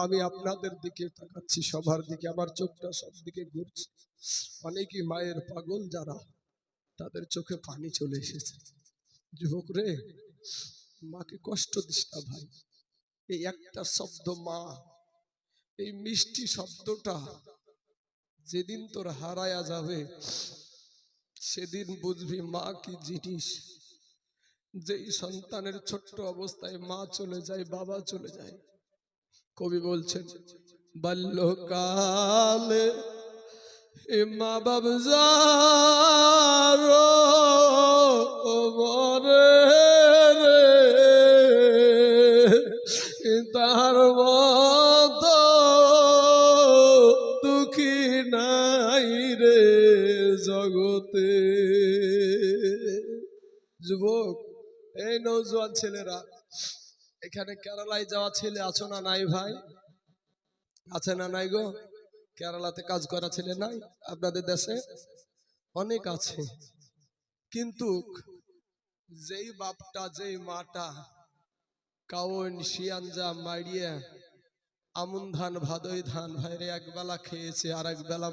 আমি আপনাদের দিকে তাকাচ্ছি, সবার দিকে, আমার চোখটা সব দিকে ঘুরছে। অনেকই মায়ের পাগল যারা, তাদের চোখে পানি চলে এসেছে। যুবক রে, মাকে কষ্ট দিস না ভাই। এই একটা শব্দ মা, এই মিষ্টি শব্দটা যেদিন তোর হারায়া যাবে সেদিন বুঝবি মা কি জিনিস। যেই সন্তানের ছোট্ট অবস্থায় মা চলে যায়, বাবা চলে যায়, কবি বলছেন বাল্যকালে এ মা বাবা যারো মরে রে, তার মতো দুঃখী নাই রে জগতে। যুবক, এই নওজোয়ান ছেলেরা, এখানে কেরালায় যাওয়া ছেলে আছো না নাই ভাই? আছে না নাই গো? কেরালাতে কাজ করা ছেলে নাই আপনাদের দেশে? অনেক আছে। কিন্তু যেই বাপটা, যেই মাটা কাউন শিয়াঞ্জা মাইরিয়া আমন ধান ভাদই ধান ভাইরে একবেলা খেয়েছে আর একবেলা